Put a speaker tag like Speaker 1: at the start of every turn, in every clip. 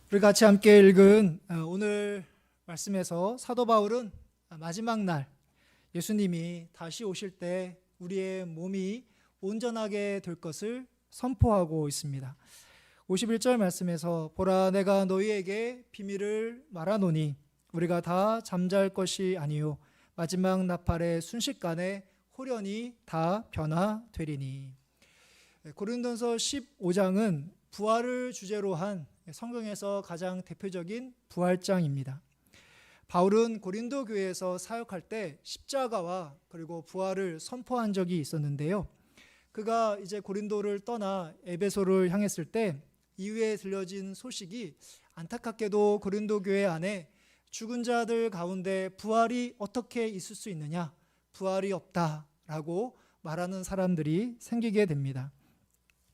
Speaker 1: 우리 같이 함께 읽은 오늘 말씀에서 사도 바울은 마지막 날 예수님이 다시 오실 때 우리의 몸이 온전하게 될 것을 선포하고 있습니다. 51절 말씀에서 보라 내가 너희에게 비밀을 말하노니 우리가 다 잠잘 것이 아니요 마지막 나팔의 순식간에 홀연히 다 변화되리니. 고린도전서 15장은 부활을 주제로 한 성경에서 가장 대표적인 부활장입니다. 바울은 고린도 교회에서 사역할 때 십자가와 그리고 부활을 선포한 적이 있었는데요. 그가 이제 고린도를 떠나 에베소를 향했을 때 이후에 들려진 소식이 안타깝게도 고린도 교회 안에 죽은 자들 가운데 부활이 어떻게 있을 수 있느냐, 부활이 없다라고 말하는 사람들이 생기게 됩니다.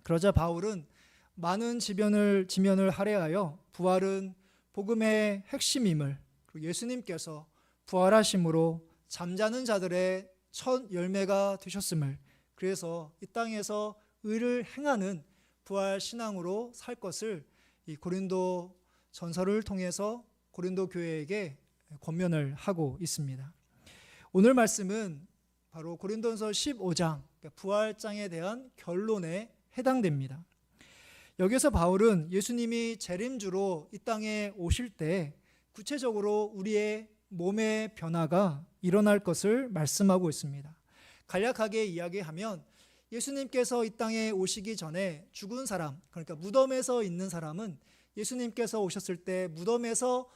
Speaker 1: 그러자 바울은 많은 지면을 할애하여 부활은 복음의 핵심임을, 그리고 예수님께서 부활하심으로 잠자는 자들의 첫 열매가 되셨음을, 그래서 이 땅에서 의를 행하는 부활 신앙으로 살 것을 이 고린도 전서를 통해서 고린도 교회에게 권면을 하고 있습니다. 오늘 말씀은 바로 고린도전서 15장 부활장에 대한 결론에 해당됩니다. 여기서 바울은 예수님이 재림주로 이 땅에 오실 때 구체적으로 우리의 몸의 변화가 일어날 것을 말씀하고 있습니다. 간략하게 이야기하면 예수님께서 이 땅에 오시기 전에 죽은 사람, 그러니까 무덤에서 있는 사람은 예수님께서 오셨을 때 무덤에서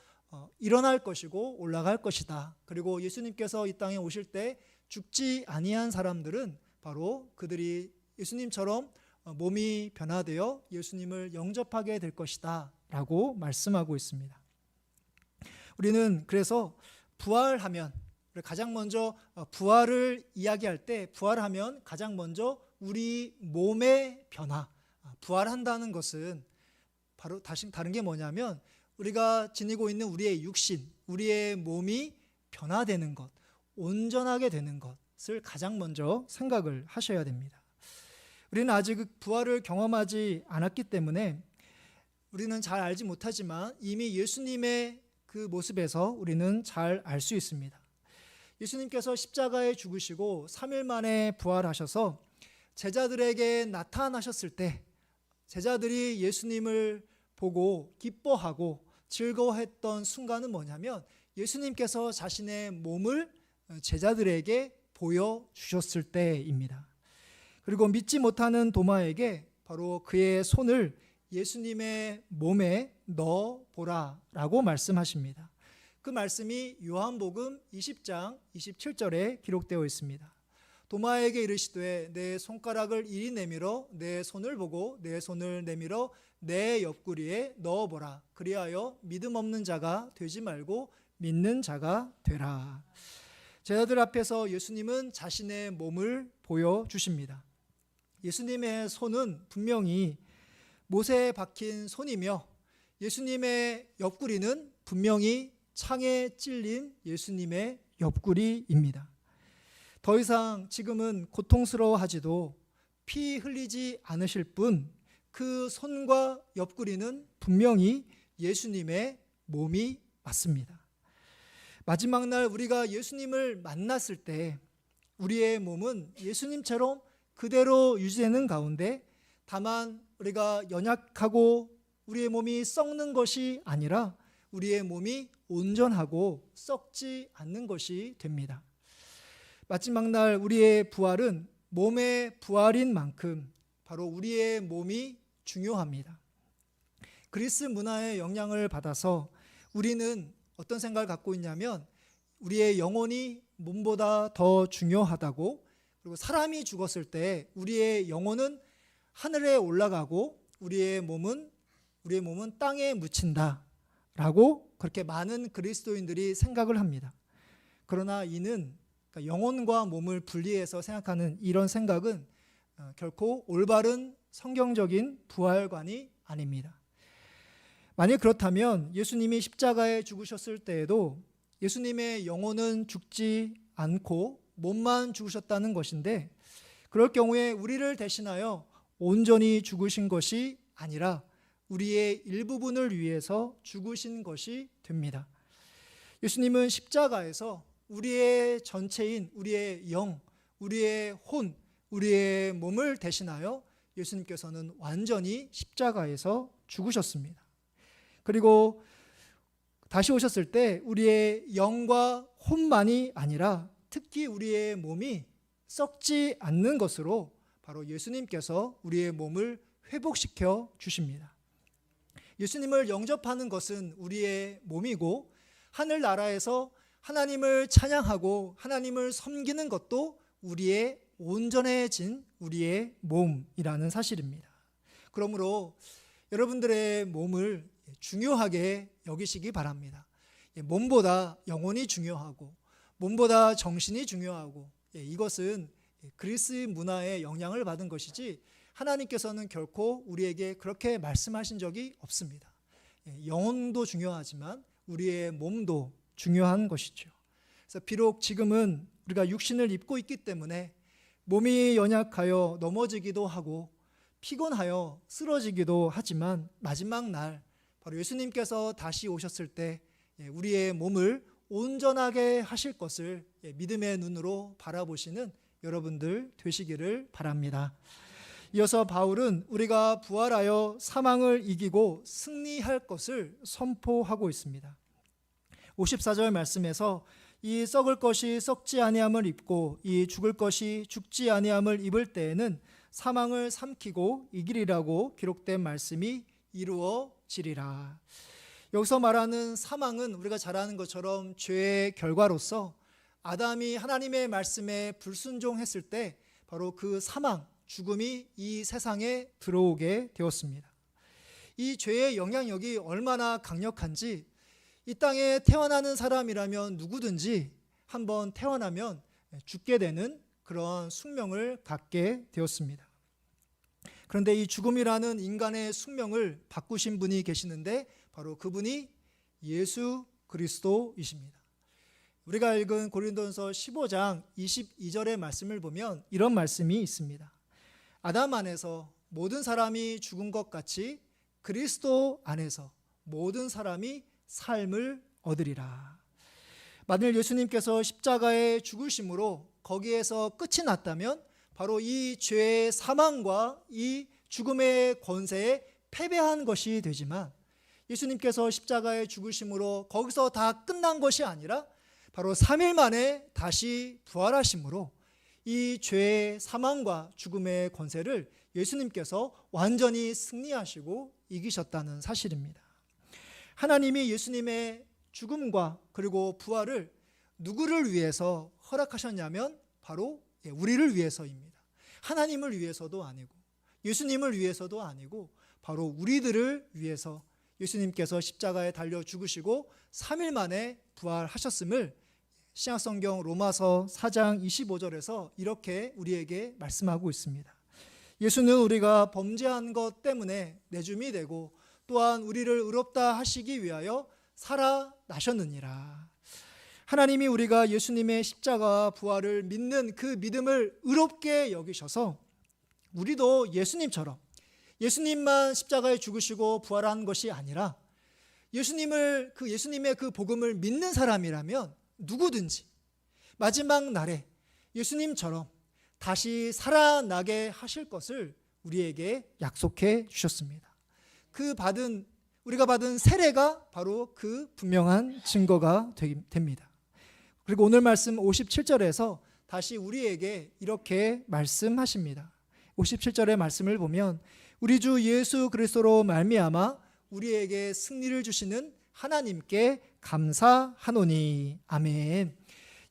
Speaker 1: 일어날 것이고 올라갈 것이다. 그리고 예수님께서 이 땅에 오실 때 죽지 아니한 사람들은 바로 그들이 예수님처럼 몸이 변화되어 예수님을 영접하게 될 것이다 라고 말씀하고 있습니다. 우리는 그래서 부활하면 가장 먼저 부활을 이야기할 때 부활하면 가장 먼저 우리 몸의 변화, 부활한다는 것은 바로 다른 게 뭐냐면 우리가 지니고 있는 우리의 육신, 우리의 몸이 변화되는 것, 온전하게 되는 것을 가장 먼저 생각을 하셔야 됩니다. 우리는 아직 부활을 경험하지 않았기 때문에 우리는 잘 알지 못하지만 이미 예수님의 그 모습에서 우리는 잘 알 수 있습니다. 예수님께서 십자가에 죽으시고 3일 만에 부활하셔서 제자들에게 나타나셨을 때 제자들이 예수님을 보고 기뻐하고 즐거워했던 순간은 뭐냐면 예수님께서 자신의 몸을 제자들에게 보여주셨을 때입니다. 그리고 믿지 못하는 도마에게 바로 그의 손을 예수님의 몸에 넣어보라 라고 말씀하십니다. 그 말씀이 요한복음 20장 27절에 기록되어 있습니다. 도마에게 이르시되 내 손가락을 이리 내밀어 내 손을 보고 내 손을 내밀어 내 옆구리에 넣어보라. 그리하여 믿음 없는 자가 되지 말고 믿는 자가 되라. 제자들 앞에서 예수님은 자신의 몸을 보여주십니다. 예수님의 손은 분명히 못에 박힌 손이며 예수님의 옆구리는 분명히 창에 찔린 예수님의 옆구리입니다. 더 이상 지금은 고통스러워하지도 피 흘리지 않으실 뿐 그 손과 옆구리는 분명히 예수님의 몸이 맞습니다. 마지막 날 우리가 예수님을 만났을 때 우리의 몸은 예수님처럼 그대로 유지되는 가운데 다만 우리가 연약하고 우리의 몸이 썩는 것이 아니라 우리의 몸이 온전하고 썩지 않는 것이 됩니다. 마지막 날 우리의 부활은 몸의 부활인 만큼 바로 우리의 몸이 중요합니다. 그리스 문화의 영향을 받아서 우리는 어떤 생각을 갖고 있냐면 우리의 영혼이 몸보다 더 중요하다고, 그리고 사람이 죽었을 때 우리의 영혼은 하늘에 올라가고 우리의 몸은 땅에 묻힌다라고 그렇게 많은 그리스도인들이 생각을 합니다. 그러나 이는 영혼과 몸을 분리해서 생각하는 이런 생각은 결코 올바른 성경적인 부활관이 아닙니다. 만약 그렇다면 예수님이 십자가에 죽으셨을 때에도 예수님의 영혼은 죽지 않고 몸만 죽으셨다는 것인데, 그럴 경우에 우리를 대신하여 온전히 죽으신 것이 아니라 우리의 일부분을 위해서 죽으신 것이 됩니다. 예수님은 십자가에서 우리의 전체인 우리의 영, 우리의 혼, 우리의 몸을 대신하여 예수님께서는 완전히 십자가에서 죽으셨습니다. 그리고 다시 오셨을 때 우리의 영과 혼만이 아니라 특히 우리의 몸이 썩지 않는 것으로 바로 예수님께서 우리의 몸을 회복시켜 주십니다. 예수님을 영접하는 것은 우리의 몸이고 하늘나라에서 하나님을 찬양하고 하나님을 섬기는 것도 우리의 온전해진 우리의 몸이라는 사실입니다. 그러므로 여러분들의 몸을 중요하게 여기시기 바랍니다. 몸보다 영혼이 중요하고 몸보다 정신이 중요하고 이것은 그리스 문화의 영향을 받은 것이지 하나님께서는 결코 우리에게 그렇게 말씀하신 적이 없습니다. 영혼도 중요하지만 우리의 몸도 중요한 것이죠. 그래서 비록 지금은 우리가 육신을 입고 있기 때문에 몸이 연약하여 넘어지기도 하고 피곤하여 쓰러지기도 하지만 마지막 날 바로 예수님께서 다시 오셨을 때 우리의 몸을 온전하게 하실 것을 믿음의 눈으로 바라보시는 여러분들 되시기를 바랍니다. 이어서 바울은 우리가 부활하여 사망을 이기고 승리할 것을 선포하고 있습니다. 54절 말씀에서 이 썩을 것이 썩지 아니함을 입고 이 죽을 것이 죽지 아니함을 입을 때에는 사망을 삼키고 이기리라고 기록된 말씀이 이루어지리라. 여기서 말하는 사망은 우리가 잘 아는 것처럼 죄의 결과로서 아담이 하나님의 말씀에 불순종했을 때 바로 그 사망, 죽음이 이 세상에 들어오게 되었습니다. 이 죄의 영향력이 얼마나 강력한지 이 땅에 태어나는 사람이라면 누구든지 한번 태어나면 죽게 되는 그런 숙명을 갖게 되었습니다. 그런데 이 죽음이라는 인간의 숙명을 바꾸신 분이 계시는데 바로 그분이 예수 그리스도이십니다. 우리가 읽은 고린도전서 15장 22절의 말씀을 보면 이런 말씀이 있습니다. 아담 안에서 모든 사람이 죽은 것 같이 그리스도 안에서 모든 사람이 삶을 얻으리라. 만일 예수님께서 십자가에 죽으심으로 거기에서 끝이 났다면 바로 이 죄의 사망과 이 죽음의 권세에 패배한 것이 되지만 예수님께서 십자가에 죽으심으로 거기서 다 끝난 것이 아니라 바로 3일 만에 다시 부활하심으로 이 죄의 사망과 죽음의 권세를 예수님께서 완전히 승리하시고 이기셨다는 사실입니다. 하나님이 예수님의 죽음과 그리고 부활을 누구를 위해서 허락하셨냐면 바로 우리를 위해서입니다. 하나님을 위해서도 아니고 예수님을 위해서도 아니고 바로 우리들을 위해서 예수님께서 십자가에 달려 죽으시고 3일 만에 부활하셨음을 신약성경 로마서 4장 25절에서 이렇게 우리에게 말씀하고 있습니다. 예수는 우리가 범죄한 것 때문에 내줌이 되고 또한 우리를 의롭다 하시기 위하여 살아나셨느니라. 하나님이 우리가 예수님의 십자가와 부활을 믿는 그 믿음을 의롭게 여기셔서 우리도 예수님처럼 예수님만 십자가에 죽으시고 부활한 것이 아니라 예수님의 그 복음을 믿는 사람이라면 누구든지 마지막 날에 예수님처럼 다시 살아나게 하실 것을 우리에게 약속해 주셨습니다. 우리가 받은 세례가 바로 그 분명한 증거가 됩니다. 그리고 오늘 말씀 57절에서 다시 우리에게 이렇게 말씀하십니다. 57절의 말씀을 보면 우리 주 예수 그리스도로 말미암아 우리에게 승리를 주시는 하나님께 감사하노니. 아멘.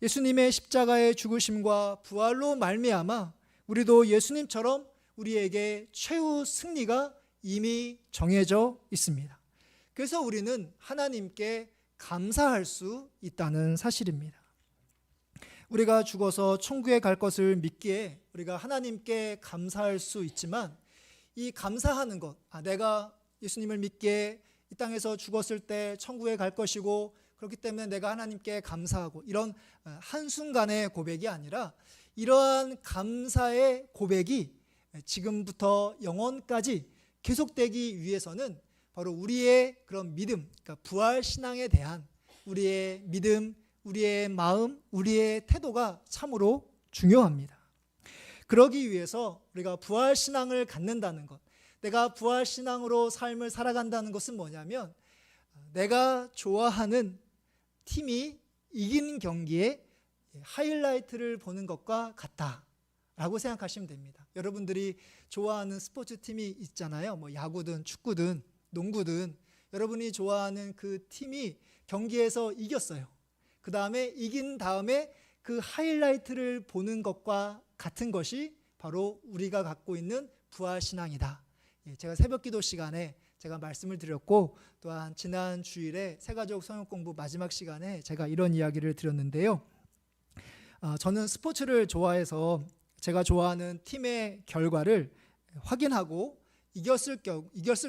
Speaker 1: 예수님의 십자가의 죽으심과 부활로 말미암아 우리도 예수님처럼 우리에게 최후 승리가 이미 정해져 있습니다. 그래서 우리는 하나님께 감사할 수 있다는 사실입니다. 우리가 죽어서 천국에 갈 것을 믿기에 우리가 하나님께 감사할 수 있지만 이 감사하는 것, 내가 예수님을 믿기에 이 땅에서 죽었을 때 천국에 갈 것이고 그렇기 때문에 내가 하나님께 감사하고 이런 한순간의 고백이 아니라 이러한 감사의 고백이 지금부터 영원까지 계속되기 위해서는 바로 우리의 그런 믿음, 그러니까 부활 신앙에 대한 우리의 믿음, 우리의 마음, 우리의 태도가 참으로 중요합니다. 그러기 위해서 우리가 부활 신앙을 갖는다는 것, 내가 부활 신앙으로 삶을 살아간다는 것은 뭐냐면 내가 좋아하는 팀이 이긴 경기에 하이라이트를 보는 것과 같다라고 생각하시면 됩니다. 여러분들이 좋아하는 스포츠 팀이 있잖아요. 뭐 야구든 축구든 농구든 여러분이 좋아하는 그 팀이 경기에서 이겼어요. 그 다음에 이긴 다음에 그 하이라이트를 보는 것과 같은 것이 바로 우리가 갖고 있는 부활신앙이다. 제가 새벽기도 시간에 제가 말씀을 드렸고, 또한 지난 주일에 새가족 성역공부 마지막 시간에 제가 이런 이야기를 드렸는데요. 저는 스포츠를 좋아해서 제가 좋아하는 팀의 결과를 확인하고 이겼을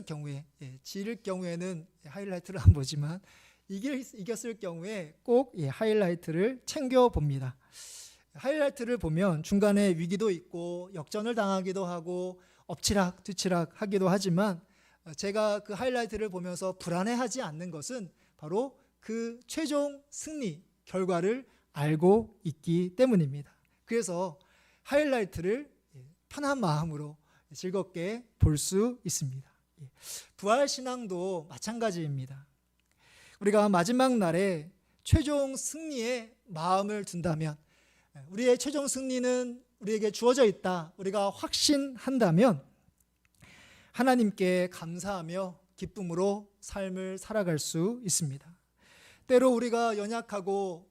Speaker 1: 경우에, 질 경우에는 하이라이트를 안 보지만 이겼을 경우에 꼭 하이라이트를 챙겨봅니다. 하이라이트를 보면 중간에 위기도 있고 역전을 당하기도 하고 엎치락 뒤치락 하기도 하지만 제가 그 하이라이트를 보면서 불안해하지 않는 것은 바로 그 최종 승리 결과를 알고 있기 때문입니다. 그래서 하이라이트를 편한 마음으로 즐겁게 볼 수 있습니다. 부활신앙도 마찬가지입니다. 우리가 마지막 날에 최종 승리에 마음을 둔다면, 우리의 최종 승리는 우리에게 주어져 있다, 우리가 확신한다면 하나님께 감사하며 기쁨으로 삶을 살아갈 수 있습니다. 때로 우리가 연약하고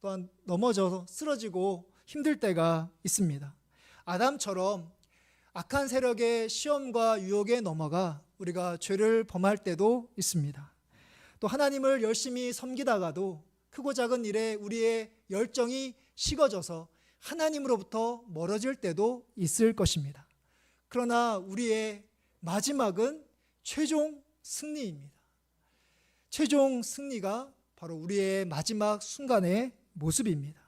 Speaker 1: 또한 넘어져서 쓰러지고 힘들 때가 있습니다. 아담처럼 악한 세력의 시험과 유혹에 넘어가 우리가 죄를 범할 때도 있습니다. 또 하나님을 열심히 섬기다가도 크고 작은 일에 우리의 열정이 식어져서 하나님으로부터 멀어질 때도 있을 것입니다. 그러나 우리의 마지막은 최종 승리입니다. 최종 승리가 바로 우리의 마지막 순간의 모습입니다.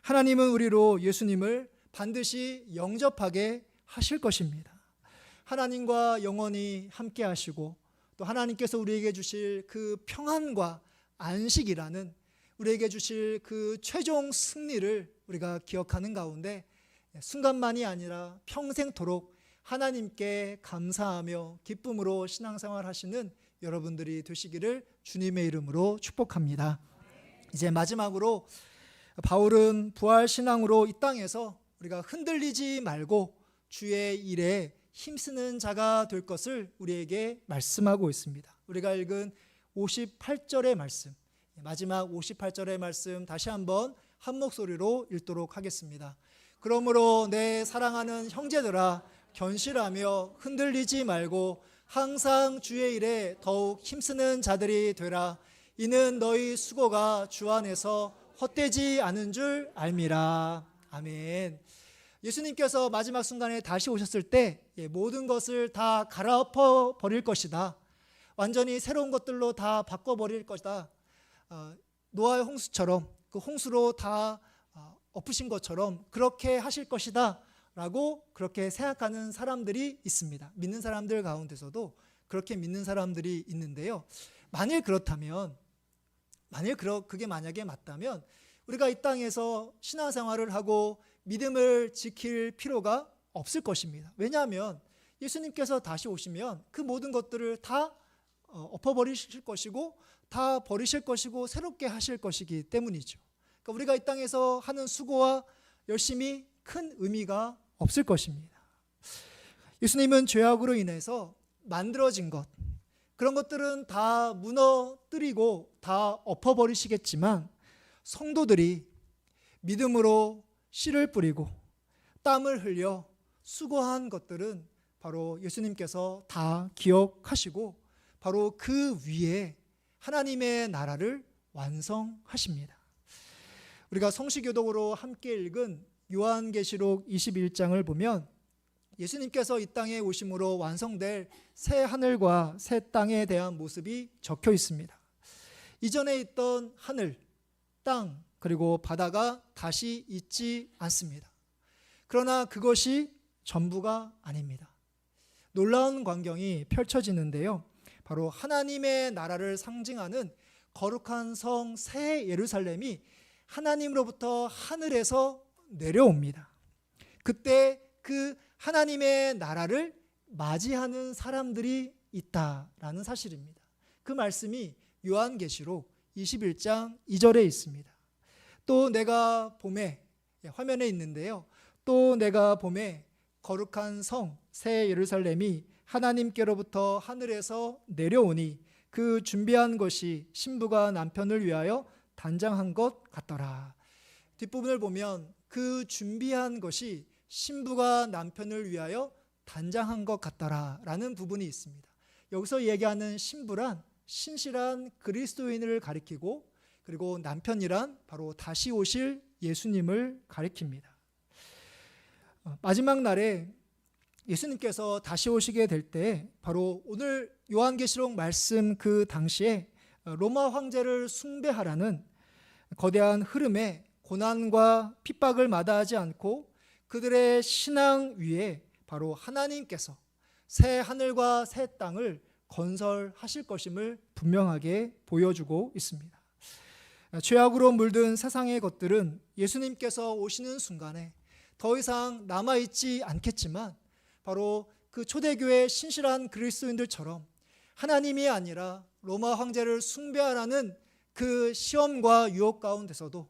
Speaker 1: 하나님은 우리로 예수님을 반드시 영접하게 하실 것입니다. 하나님과 영원히 함께 하시고 또 하나님께서 우리에게 주실 그 평안과 안식이라는 우리에게 주실 그 최종 승리를 우리가 기억하는 가운데 순간만이 아니라 평생토록 하나님께 감사하며 기쁨으로 신앙생활 하시는 여러분들이 되시기를 주님의 이름으로 축복합니다. 이제 마지막으로 바울은 부활신앙으로 이 땅에서 우리가 흔들리지 말고 주의 일에 힘쓰는 자가 될 것을 우리에게 말씀하고 있습니다. 우리가 읽은 58절의 말씀, 마지막 58절의 말씀 다시 한번 한 목소리로 읽도록 하겠습니다. 그러므로 내 사랑하는 형제들아 견실하며 흔들리지 말고 항상 주의 일에 더욱 힘쓰는 자들이 되라. 이는 너희 수고가 주 안에서 헛되지 않은 줄 알미라. 아멘. 예수님께서 마지막 순간에 다시 오셨을 때 모든 것을 다 갈아엎어 버릴 것이다. 완전히 새로운 것들로 다 바꿔버릴 것이다. 노아의 홍수처럼 그 홍수로 다 엎으신 것처럼 그렇게 하실 것이다 라고 그렇게 생각하는 사람들이 있습니다. 믿는 사람들 가운데서도 그렇게 믿는 사람들이 있는데요. 만일 그게 만약에 맞다면 우리가 이 땅에서 신앙생활을 하고 믿음을 지킬 필요가 없을 것입니다. 왜냐하면 예수님께서 다시 오시면 그 모든 것들을 다 엎어버리실 것이고 다 버리실 것이고 새롭게 하실 것이기 때문이죠. 그러니까 우리가 이 땅에서 하는 수고와 열심히 큰 의미가 없을 것입니다. 예수님은 죄악으로 인해서 만들어진 것, 그런 것들은 다 무너뜨리고 다 엎어버리시겠지만 성도들이 믿음으로 씨를 뿌리고 땀을 흘려 수고한 것들은 바로 예수님께서 다 기억하시고 바로 그 위에 하나님의 나라를 완성하십니다. 우리가 성시교독으로 함께 읽은 요한계시록 21장을 보면 예수님께서 이 땅에 오심으로 완성될 새 하늘과 새 땅에 대한 모습이 적혀 있습니다. 이전에 있던 하늘, 땅, 그리고 바다가 다시 있지 않습니다. 그러나 그것이 전부가 아닙니다. 놀라운 광경이 펼쳐지는데요. 바로 하나님의 나라를 상징하는 거룩한 성 새 예루살렘이 하나님으로부터 하늘에서 내려옵니다. 그때 그 하나님의 나라를 맞이하는 사람들이 있다라는 사실입니다. 그 말씀이 요한계시록 21장 2절에 있습니다. 또 내가 봄에, 화면에 있는데요. 또 내가 봄에 거룩한 성 새 예루살렘이 하나님께로부터 하늘에서 내려오니 그 준비한 것이 신부가 남편을 위하여 단장한 것 같더라. 뒷부분을 보면 그 준비한 것이 신부가 남편을 위하여 단장한 것 같더라 라는 부분이 있습니다. 여기서 얘기하는 신부란 신실한 그리스도인을 가리키고, 그리고 남편이란 바로 다시 오실 예수님을 가리킵니다. 마지막 날에 예수님께서 다시 오시게 될 때 바로 오늘 요한계시록 말씀 그 당시에 로마 황제를 숭배하라는 거대한 흐름에 고난과 핍박을 마다하지 않고 그들의 신앙 위에 바로 하나님께서 새 하늘과 새 땅을 건설하실 것임을 분명하게 보여주고 있습니다. 죄악으로 물든 세상의 것들은 예수님께서 오시는 순간에 더 이상 남아있지 않겠지만 바로 그 초대교회 신실한 그리스도인들처럼 하나님이 아니라 로마 황제를 숭배하라는 그 시험과 유혹 가운데서도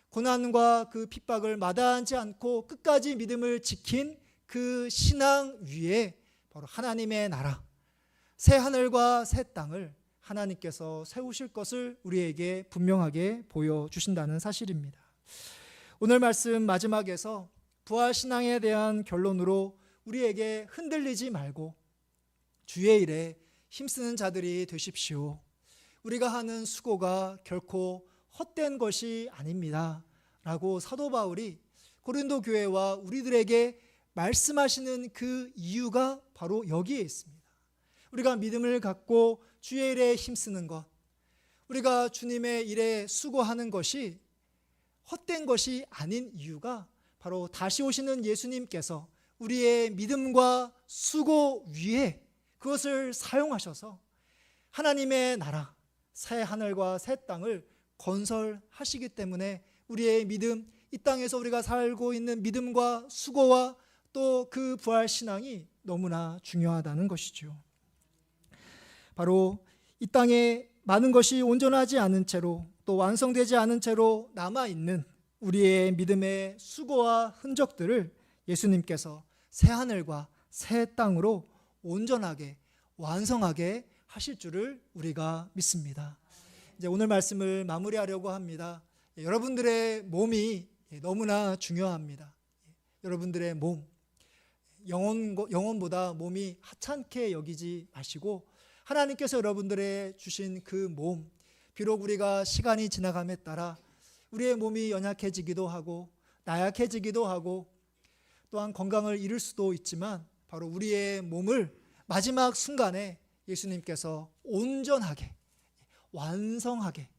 Speaker 1: 고난과 그 핍박을 마다하지 않고 끝까지 믿음을 지킨 그 신앙 위에 바로 하나님의 나라, 새 하늘과 새 땅을 하나님께서 세우실 것을 우리에게 분명하게 보여주신다는 사실입니다. 오늘 말씀 마지막에서 부활신앙에 대한 결론으로 우리에게 흔들리지 말고 주의 일에 힘쓰는 자들이 되십시오. 우리가 하는 수고가 결코 헛된 것이 아닙니다 라고 사도 바울이 고린도 교회와 우리들에게 말씀하시는 그 이유가 바로 여기에 있습니다. 우리가 믿음을 갖고 주의 일에 힘쓰는 것, 우리가 주님의 일에 수고하는 것이 헛된 것이 아닌 이유가 바로 다시 오시는 예수님께서 우리의 믿음과 수고 위에 그것을 사용하셔서 하나님의 나라, 새 하늘과 새 땅을 건설하시기 때문에 우리의 믿음, 이 땅에서 우리가 살고 있는 믿음과 수고와 또 그 부활신앙이 너무나 중요하다는 것이죠. 바로 이 땅에 많은 것이 온전하지 않은 채로 또 완성되지 않은 채로 남아있는 우리의 믿음의 수고와 흔적들을 예수님께서 새 하늘과 새 땅으로 온전하게 완성하게 하실 줄을 우리가 믿습니다. 이제 오늘 말씀을 마무리하려고 합니다. 여러분들의 몸이 너무나 중요합니다. 여러분들의 몸, 영혼보다 몸이 하찮게 여기지 마시고 하나님께서 여러분들의 주신 그 몸, 비록 우리가 시간이 지나감에 따라 우리의 몸이 연약해지기도 하고 나약해지기도 하고 또한 건강을 잃을 수도 있지만 바로 우리의 몸을 마지막 순간에 예수님께서 온전하게 완성하게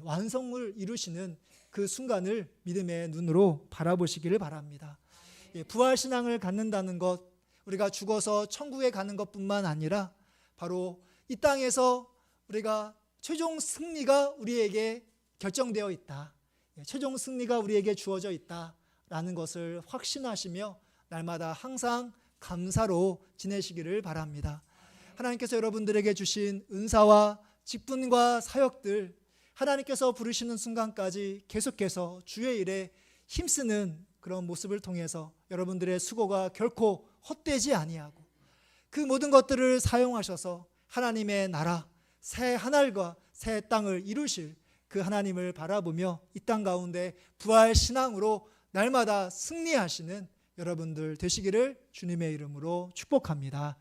Speaker 1: 완성을 이루시는 그 순간을 믿음의 눈으로 바라보시기를 바랍니다. 부활신앙을 갖는다는 것, 우리가 죽어서 천국에 가는 것뿐만 아니라 바로 이 땅에서 우리가 최종 승리가 우리에게 결정되어 있다, 최종 승리가 우리에게 주어져 있다라는 것을 확신하시며 날마다 항상 감사로 지내시기를 바랍니다. 하나님께서 여러분들에게 주신 은사와 직분과 사역들, 하나님께서 부르시는 순간까지 계속해서 주의 일에 힘쓰는 그런 모습을 통해서 여러분들의 수고가 결코 헛되지 아니하고 그 모든 것들을 사용하셔서 하나님의 나라, 새 하늘과 새 땅을 이루실 그 하나님을 바라보며 이 땅 가운데 부활 신앙으로 날마다 승리하시는 여러분들 되시기를 주님의 이름으로 축복합니다.